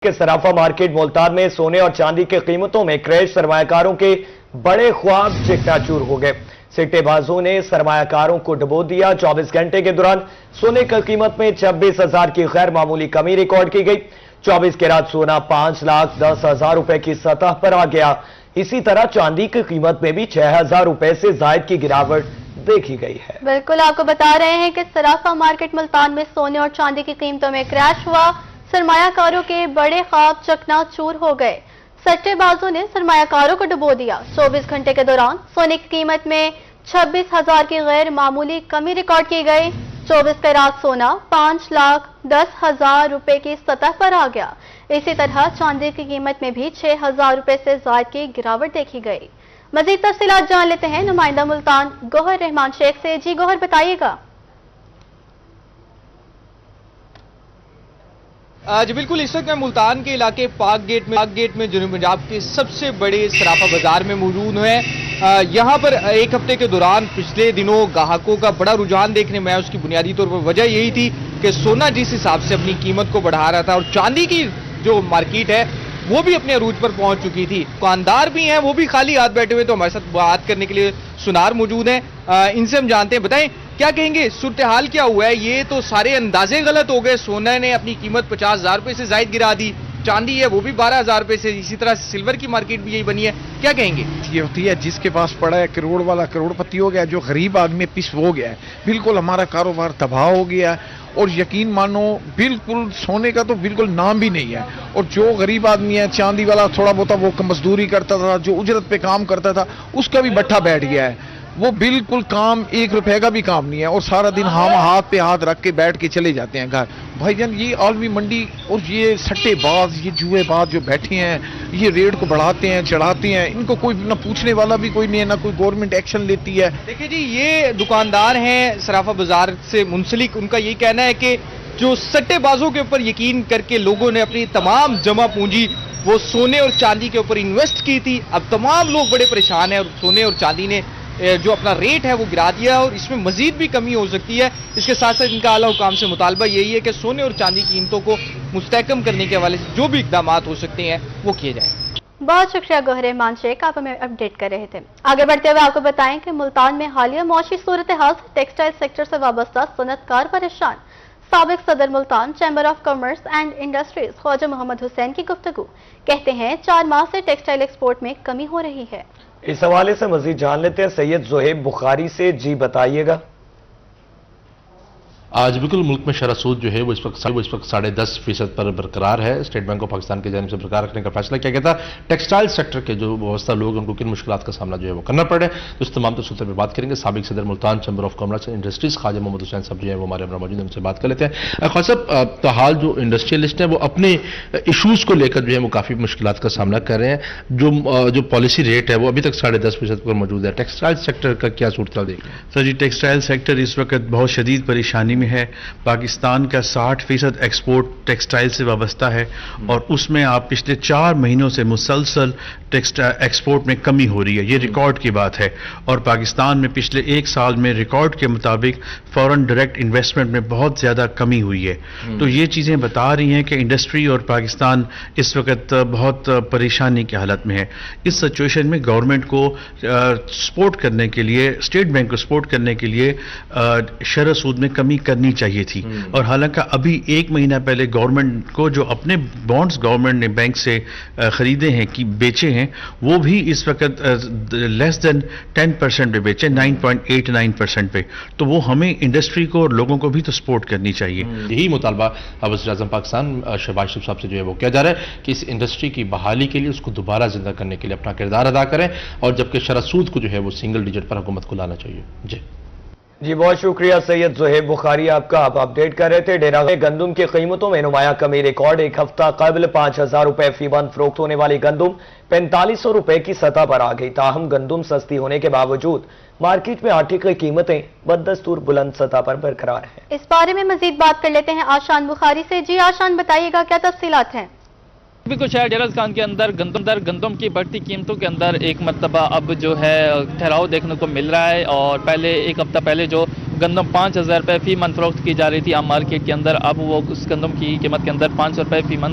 کہ صرافہ مارکیٹ ملتان میں سونے اور چاندی کی قیمتوں میں کریش سرمایہ کے بڑے خواب چکنا-چور ہو گئے۔ سٹے بازوں نے سرمایہ کاروں کو ڈبو دیا۔ 24 گھنٹے کے دوران سونے کی قیمت میں 26,000 کی غیر معمولی کمی ریکارڈ کی گئی۔ 24 کیرات سونا 5,10,000 روپے کی سطح پر آ گیا۔ اسی طرح چاندی کی قیمت میں بھی 6,000 روپے سے زائد کی گراوٹ دیکھی گئی ہے۔ بالکل، آپ کو بتا رہے ہیں کہ صرافہ مارکیٹ ملتان میں سونے اور چاندی کی قیمتوں میں کریش ہوا۔ سرمایہ کاروں کے بڑے خواب چکنا چور ہو گئے۔ سٹے بازوں نے سرمایہ کاروں کو ڈبو دیا۔ 24 گھنٹے کے دوران سونے کی قیمت میں 26,000 کی غیر معمولی کمی ریکارڈ کی گئی۔ 24 کیرات سونا 5,10,000 روپے کی سطح پر آ گیا۔ اسی طرح چاندی کی قیمت میں بھی 6,000 روپے سے زائد کی گراوٹ دیکھی گئی۔ مزید تفصیلات جان لیتے ہیں نمائندہ ملتان گوہر رحمان شیخ سے۔ جی گوہر، بتائیے گا۔ جی بالکل، اس وقت میں ملتان کے علاقے پاک گیٹ میں جنوب پنجاب کے سب سے بڑے صرافہ بازار میں موجود ہیں۔ یہاں پر ایک ہفتے کے دوران پچھلے دنوں گاہکوں کا بڑا رجحان دیکھنے میں آیا۔ اس کی بنیادی طور پر وجہ یہی تھی کہ سونا جس حساب سے اپنی قیمت کو بڑھا رہا تھا اور چاندی کی جو مارکیٹ ہے وہ بھی اپنے عروج پر پہنچ چکی تھی۔ دکاندار بھی ہیں، وہ بھی خالی ہاتھ بیٹھے ہوئے، تو ہمارے ساتھ بات کرنے کے لیے سنار موجود ہیں۔ ان سے ہم جانتے ہیں، بتائیں کیا کہیں گے، صورتحال کیا ہوا ہے؟ یہ تو سارے اندازے غلط ہو گئے۔ سونا نے اپنی قیمت 50,000 روپے سے زائد گرا دی، چاندی ہے وہ بھی 12,000 روپے سے، اسی طرح سلور کی مارکیٹ بھی یہی بنی ہے، کیا کہیں گے؟ یہ ہوتی ہے جس کے پاس پڑا ہے کروڑ والا کروڑ پتی ہو گیا، جو غریب آدمی پس ہو گیا ہے۔ بالکل ہمارا کاروبار تباہ ہو گیا ہے، اور یقین مانو بالکل سونے کا تو بالکل نام بھی نہیں ہے۔ اور جو غریب آدمی ہے، چاندی والا تھوڑا بہت وہ مزدوری کرتا تھا، جو اجرت پہ کام کرتا تھا، اس کا بھی بٹھا بیٹھ گیا ہے۔ وہ بالکل کام 1 روپے کا بھی کام نہیں ہے، اور سارا دن ہم ہاتھ پہ ہاتھ رکھ کے بیٹھ کے چلے جاتے ہیں گھر۔ بھائی جان، یہ عالمی منڈی اور یہ سٹے باز، یہ جوئے باز جو بیٹھے ہیں، یہ ریٹ کو بڑھاتے ہیں چڑھاتے ہیں، ان کو کوئی نہ پوچھنے والا بھی کوئی نہیں ہے، نہ کوئی گورنمنٹ ایکشن لیتی ہے۔ دیکھیں جی، یہ دکاندار ہیں صرافہ بازار سے منسلک، ان کا یہ کہنا ہے کہ جو سٹے بازوں کے اوپر یقین کر کے لوگوں نے اپنی تمام جمع پونجی وہ سونے اور چاندی کے اوپر انویسٹ کی تھی، اب تمام لوگ بڑے پریشان ہیں، اور سونے اور چاندی نے جو اپنا ریٹ ہے وہ گرا دیا ہے، اور اس میں مزید بھی کمی ہو سکتی ہے۔ اس کے ساتھ ساتھ ان کا اعلیٰ حکام سے مطالبہ یہی ہے کہ سونے اور چاندی کی قیمتوں کو مستحکم کرنے کے حوالے سے جو بھی اقدامات ہو سکتے ہیں وہ کیے جائیں۔ بہت شکریہ گوہر رحمان شیخ، آپ ہمیں اپڈیٹ کر رہے تھے۔ آگے بڑھتے ہوئے آپ کو بتائیں کہ ملتان میں حالیہ معاشی صورتحال سے ٹیکسٹائل سیکٹر سے وابستہ صنعت کار پریشان۔ سابق صدر Multan chamber of commerce and industries Khawaja Muhammad Hussain کی گفتگو، کہتے ہیں 4 ماہ سے ٹیکسٹائل ایکسپورٹ میں کمی ہو رہی ہے۔ اس حوالے سے مزید جان لیتے ہیں سید زہیب بخاری سے۔ جی بتائیے گا۔ آج بالکل ملک میں شرح سود جو ہے وہ اس وقت 10.5% پر برقرار ہے۔ اسٹیٹ بینک آف پاکستان کی جانب سے برقرار رکھنے کا فیصلہ کیا گیا تھا۔ ٹیکسٹائل سیکٹر کے جو وابستہ لوگ ہیں ان کو کن مشکلات کا سامنا جو ہے وہ کرنا پڑے، تو اس تمام تصور پہ بات کریں گے۔ سابق صدر Multan chamber of commerce and industries Khawaja Muhammad Hussain صاحب جو ہیں وہ ہمارے ہمراہ موجود ہیں، ان سے بات کر لیتے ہیں۔ خواجہ صاحب، تاحال جو انڈسٹریلسٹ ہیں وہ اپنے ایشوز کو لے کر جو ہے وہ کافی مشکلات کا سامنا کر رہے ہیں۔ جو پالیسی ریٹ ہے وہ ابھی تک 10.5% پر موجود ہے۔ ٹیکسٹائل سیکٹر کا کیا صورتحال دیکھ رہے ہیں؟ سر جی، ٹیکسٹائل سیکٹر اس وقت بہت شدید پریشانی میں ہے۔ پاکستان کا 60% ایکسپورٹ ٹیکسٹائل سے وابستہ ہے، اور اس میں آپ پچھلے 4 مہینوں سے مسلسل ایکسپورٹ میں کمی ہو رہی ہے۔ یہ ریکارڈ کی بات ہے، اور پاکستان میں پچھلے 1 سال میں ریکارڈ کے مطابق فورن ڈائریکٹ انویسٹمنٹ میں بہت زیادہ کمی ہوئی ہے۔ تو یہ چیزیں بتا رہی ہیں کہ انڈسٹری اور پاکستان اس وقت بہت پریشانی کی حالت میں ہے۔ اس سچویشن میں گورنمنٹ کو سپورٹ کرنے کے لیے، اسٹیٹ بینک کو سپورٹ کرنے کے لیے شرح سود میں کمی کرنی چاہیے تھی، اور حالانکہ ابھی 1 مہینہ پہلے گورنمنٹ کو جو اپنے بانڈز گورنمنٹ نے بینک سے خریدے ہیں کہ بیچے ہیں، وہ بھی اس وقت لیس دین 10% پہ بیچے، 9.89% پہ۔ تو وہ ہمیں انڈسٹری کو اور لوگوں کو بھی تو سپورٹ کرنی چاہیے۔ یہی مطالبہ وزیر اعظم پاکستان شہباز شریف صاحب سے جو ہے وہ کیا جا رہا ہے کہ اس انڈسٹری کی بحالی کے لیے، اس کو دوبارہ زندہ کرنے کے لیے اپنا کردار ادا کریں، اور جبکہ شرح سود کو جو ہے وہ سنگل ڈیجٹ پر حکومت کو لانا چاہیے۔ جی بہت شکریہ سید زہیب بخاری، آپ کا آپ اپڈیٹ کر رہے تھے۔ ڈیرہ گندم کی قیمتوں میں نمایاں کمی ریکارڈ۔ ایک ہفتہ قبل 5,000 روپے فی من فروخت ہونے والی گندم 4,500 روپے کی سطح پر آ گئی۔ تاہم گندم سستی ہونے کے باوجود مارکیٹ میں آٹے کی قیمتیں بدستور بلند سطح پر برقرار ہیں۔ اس بارے میں مزید بات کر لیتے ہیں آشان بخاری سے۔ جی آشان، بتائیے گا کیا تفصیلات ہیں؟ بالکل، شہر ڈیرہ خان کے اندر گندم کی بڑھتی قیمتوں کے اندر ایک مرتبہ اب جو ہے ٹھہراؤ دیکھنے کو مل رہا ہے، اور پہلے 1 ہفتہ پہلے جو گندم 5,000 روپے فی من فروخت کی جا رہی تھی عام مارکیٹ کے اندر، اب وہ اس گندم کی قیمت کے اندر 500 روپے فی من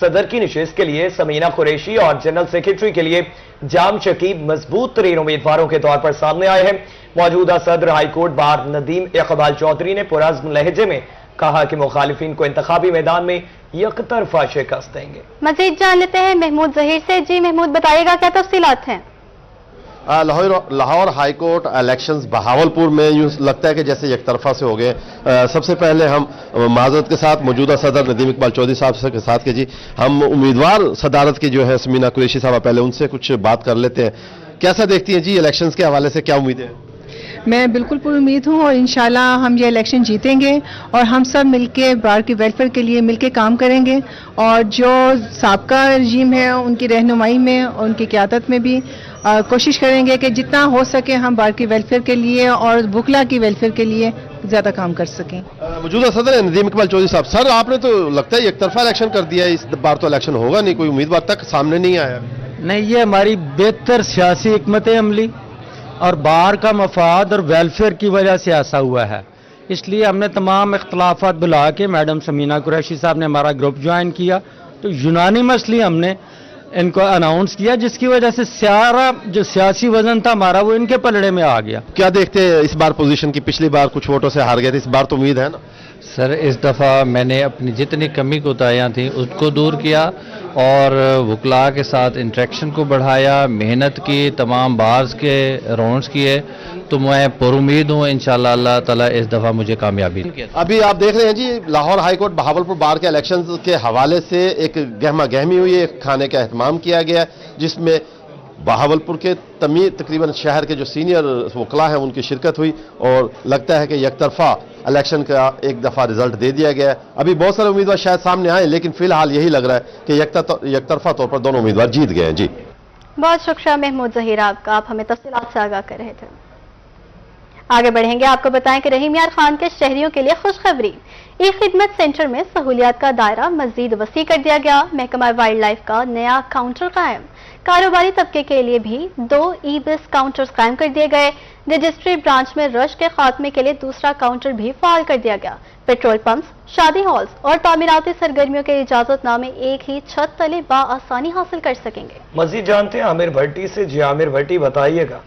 صدر کی نشست کے لیے سمینہ قریشی اور جنرل سیکرٹری کے لیے جام شکیب مضبوط ترین امیدواروں کے طور پر سامنے آئے ہیں۔ موجودہ صدر high court bar Nadeem Iqbal Chaudhry نے پرعزم لہجے میں کہا کہ مخالفین کو انتخابی میدان میں یک طرفہ شکست دیں گے۔ مزید جان لیتے ہیں محمود ظہیر سے۔ جی محمود، بتائیے گا کیا تفصیلات ہیں؟ Lahore high court elections Bahawalpur میں یوں لگتا ہے کہ جیسے یک طرفہ سے ہو گئے۔ سب سے پہلے ہم معذرت کے ساتھ موجودہ صدر ندیم اقبال چودھری صاحب کے ساتھ جی ہم امیدوار صدارت کے جو ہے سمینہ قریشی صاحبہ پہلے ان سے کچھ بات کر لیتے ہیں۔ کیسا دیکھتی ہیں جی الیکشنز کے حوالے سے، کیا امیدیں ہیں؟ میں بالکل پر امید ہوں اور انشاءاللہ ہم یہ الیکشن جیتیں گے اور ہم سب مل کے بار کی ویلفیئر کے لیے مل کے کام کریں گے، اور جو سابقہ رجیم ہے ان کی رہنمائی میں اور ان کی قیادت میں بھی کوشش کریں گے کہ جتنا ہو سکے ہم بار کی ویلفیئر کے لیے اور وکلا کی ویلفیئر کے لیے زیادہ کام کر سکیں۔ موجودہ صدر ندیم اقبال چودھری صاحب، سر آپ نے تو لگتا ہے یک طرفہ الیکشن کر دیا ہے، اس بار تو الیکشن ہوگا نہیں، کوئی امیدوار تک سامنے نہیں آیا۔ نہیں، یہ ہماری بہتر سیاسی حکمت عملی اور بار کا مفاد اور ویلفیئر کی وجہ سے ایسا ہوا ہے۔ اس لیے ہم نے تمام اختلافات بلا کے میڈم سمینہ قریشی صاحب نے ہمارا گروپ جوائن کیا تو یونانیمسلی ہم نے ان کو اناؤنس کیا، جس کی وجہ سے سارا جو سیاسی وزن تھا ہمارا وہ ان کے پلڑے میں آ گیا۔ کیا دیکھتے ہیں اس بار پوزیشن کی؟ پچھلی بار کچھ ووٹوں سے ہار گئے تھے، اس بار تو امید ہے نا؟ سر اس دفعہ میں نے اپنی جتنی کمی کوتاہیاں تھیں اس کو دور کیا اور وکلاء کے ساتھ انٹریکشن کو بڑھایا، محنت کی، تمام بارز کے راؤنڈز کیے، تو میں پر امید ہوں انشاءاللہ اللہ تعالیٰ اس دفعہ مجھے کامیابی۔ ابھی آپ دیکھ رہے ہیں جی لاہور ہائی کورٹ بہاولپور بار کے الیکشنز کے حوالے سے ایک گہما گہمی ہوئی ہے، ایک کھانے کا اہتمام کیا گیا جس میں بہاولپور کے تقریباً شہر کے جو سینئر وکلاء ہیں ان کی شرکت ہوئی اور لگتا ہے کہ یک طرفہ الیکشن کا ایک دفعہ رزلٹ دے دیا گیا ہے۔ ابھی بہت سارے امیدوار شاید سامنے آئے لیکن فی الحال یہی لگ رہا ہے کہ یک طرفہ طور پر دونوں امیدوار جیت گئے ہیں۔ جی بہت شکریہ محمود ظہیر آپ کا، آپ ہمیں تفصیلات سے آگاہ کر رہے تھے۔ آگے بڑھیں گے، آپ کو بتائیں کہ رحیم یار خان کے شہریوں کے لیے خوشخبری، ای خدمت سینٹر میں سہولیات کا دائرہ مزید وسیع کر دیا گیا۔ محکمہ وائلڈ لائف کا نیا کاؤنٹر قائم، کاروباری طبقے کے لیے بھی 2 ای بس کاؤنٹرز قائم کر دیے گئے۔ رجسٹری برانچ میں رش کے خاتمے کے لیے دوسرا کاؤنٹر بھی فعال کر دیا گیا۔ پیٹرول پمپس، شادی ہالز اور تعمیراتی سرگرمیوں کے اجازت نامے ایک ہی چھت تلے بآسانی حاصل کر سکیں گے۔ مزید جانتے ہیں عامر بھٹی سے۔ جی عامر بھٹی، بتائیے گا۔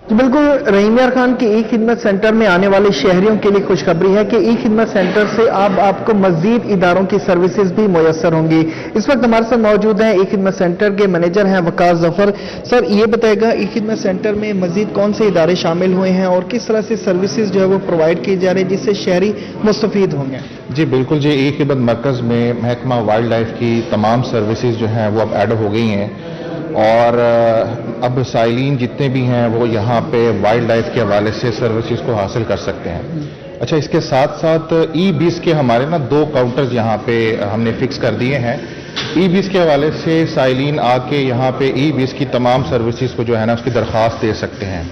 بالکل، رحیم یار خان کے ای خدمت سینٹر میں آنے والے شہریوں کے لیے خوشخبری ہے کہ ای خدمت سینٹر سے آپ کو مزید اداروں کی سروسز بھی میسر ہوں گی۔ اس وقت ہمارے ساتھ موجود ہیں ای خدمت سینٹر کے مینیجر ہیں وقار ظفر۔ سر یہ بتائے گا ای خدمت سینٹر میں مزید کون سے ادارے شامل ہوئے ہیں اور کس طرح سے سروسز جو ہے وہ پرووائڈ کی جا رہی ہے جس سے شہری مستفید ہوں گے؟ جی بالکل جی، ای خدمت مرکز میں محکمہ وائلڈ لائف کی تمام سروسز جو ہیں وہ اب ایڈ ہو گئی ہیں اور اب سائلین جتنے بھی ہیں وہ یہاں پہ وائلڈ لائف کے حوالے سے سروسز کو حاصل کر سکتے ہیں۔ اچھا، اس کے ساتھ ساتھ ای بیس کے ہمارے 2 کاؤنٹرز یہاں پہ ہم نے فکس کر دیے ہیں۔ ای بیس کے حوالے سے سائلین آ کے یہاں پہ ای بیس کی تمام سروسز کو جو ہے اس کی درخواست دے سکتے ہیں۔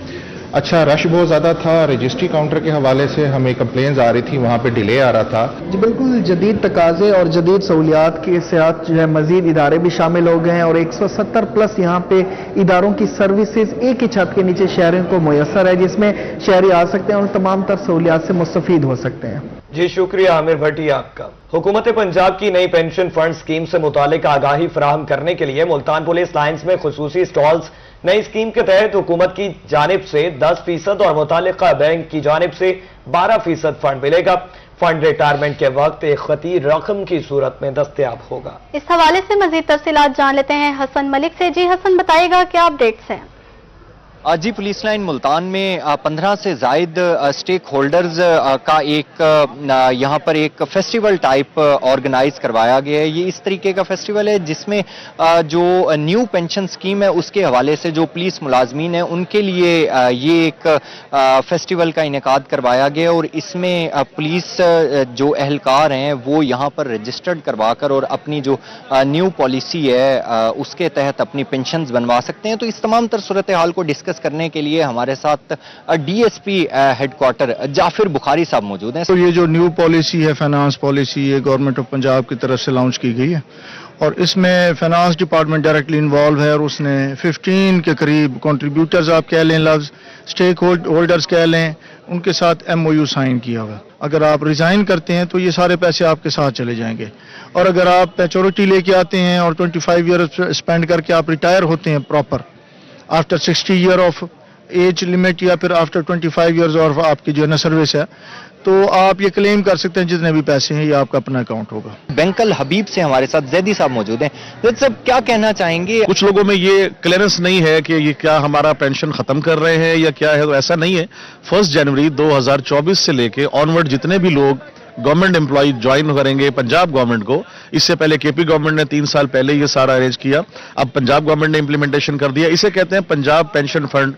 اچھا، رش بہت زیادہ تھا، رجسٹری کاؤنٹر کے حوالے سے ہمیں کمپلینز آ رہی تھی، وہاں پہ ڈیلے آ رہا تھا۔ جی بالکل، جدید تقاضے اور جدید سہولیات کے ساتھ جو ہے مزید ادارے بھی شامل ہو گئے ہیں اور 170 پلس یہاں پہ اداروں کی سروسز ایک ہی چھت کے نیچے شہریوں کو میسر ہے جس میں شہری آ سکتے ہیں اور تمام تر سہولیات سے مستفید ہو سکتے ہیں۔ جی شکریہ عامر بھٹی آپ کا۔ حکومت پنجاب کی نئی پینشن فنڈ اسکیم سے متعلق آگاہی فراہم کرنے کے لیے ملتان پولیس لائنز میں خصوصی سٹالز، نئی اسکیم کے تحت حکومت کی جانب سے 10% اور متعلقہ بینک کی جانب سے 12% فنڈ ملے گا۔ فنڈ ریٹائرمنٹ کے وقت ایک خطی رقم کی صورت میں دستیاب ہوگا۔ اس حوالے سے مزید تفصیلات جان لیتے ہیں حسن ملک سے۔ جی حسن، بتائیے گا کیا اپڈیٹس ہیں؟ جی پولیس لائن ملتان میں 15 سے زائد سٹیک ہولڈرز کا ایک یہاں پر ایک فیسٹیول ٹائپ آرگنائز کروایا گیا ہے۔ یہ اس طریقے کا فیسٹیول ہے جس میں جو نیو پینشن سکیم ہے اس کے حوالے سے جو پولیس ملازمین ہیں ان کے لیے یہ ایک فیسٹیول کا انعقاد کروایا گیا اور اس میں پولیس جو اہلکار ہیں وہ یہاں پر رجسٹرڈ کروا کر اور اپنی جو نیو پالیسی ہے اس کے تحت اپنی پینشنز بنوا سکتے ہیں۔ تو اس تمام تر صورتحال کو ڈسکس ڈسکس کرنے کے لیے ہمارے ساتھ D S P head quarter Jafar Bukhari صاحب موجود ہیں. تو یہ جو نیو پالیسی ہے فائنانس پالیسی یہ گورنمنٹ آف پنجاب کی طرف سے لانچ کی گئی ہے اور اس میں فائنانس ڈپارٹمنٹ ڈائریکٹلی انوالو ہے اور اس نے 15 کے قریب کنٹریبیوٹرز آپ کہہ لیں لفظ اسٹیک ہولڈرز کہہ لیں ان کے ساتھ MOU سائن کیا ہوا. اگر آپ ریزائن کرتے ہیں تو یہ سارے پیسے آپ کے ساتھ چلے جائیں گے اور اگر آپ میچورٹی لے کے آتے ہیں اور 25 ایئر اسپینڈ کر کے آپ ریٹائر ہوتے ہیں proper after 60 year of age limit یا پھر آفٹر 25 ایئرز اور آپ کی جو ہے نا سروس ہے تو آپ یہ کلیم کر سکتے ہیں جتنے بھی پیسے ہیں یہ آپ کا اپنا اکاؤنٹ ہوگا. بینک الحبیب سے ہمارے ساتھ زیدی صاحب موجود ہیں. زید صاحب کیا کہنا چاہیں گے؟ کچھ لوگوں میں یہ کلیئرنس نہیں ہے کہ یہ کیا ہمارا پینشن ختم کر رہے ہیں یا کیا ہے, تو ایسا نہیں ہے. 1 جنوری 2024 سے لے کے آنورڈ جتنے بھی لوگ گورنمنٹ امپلائی جوائن کریں گے پنجاب گورنمنٹ کو, اس سے پہلے KP گورنمنٹ نے 3 سال پہلے یہ سارا ارینج کیا, اب پنجاب گورنمنٹ نے امپلیمنٹیشن کر دیا. اسے کہتے ہیں Punjab pension fund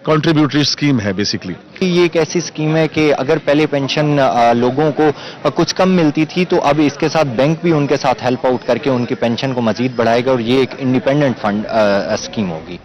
contributory scheme ہے بیسیکلی. یہ ایک ایسی اسکیم ہے کہ اگر پہلے پینشن لوگوں کو کچھ کم ملتی تھی تو اب اس کے ساتھ بینک بھی ان کے ساتھ ہیلپ آؤٹ کر کے ان کی پینشن کو مزید بڑھائے گا اور یہ ایک انڈیپینڈنٹ فنڈ اسکیم ہوگی.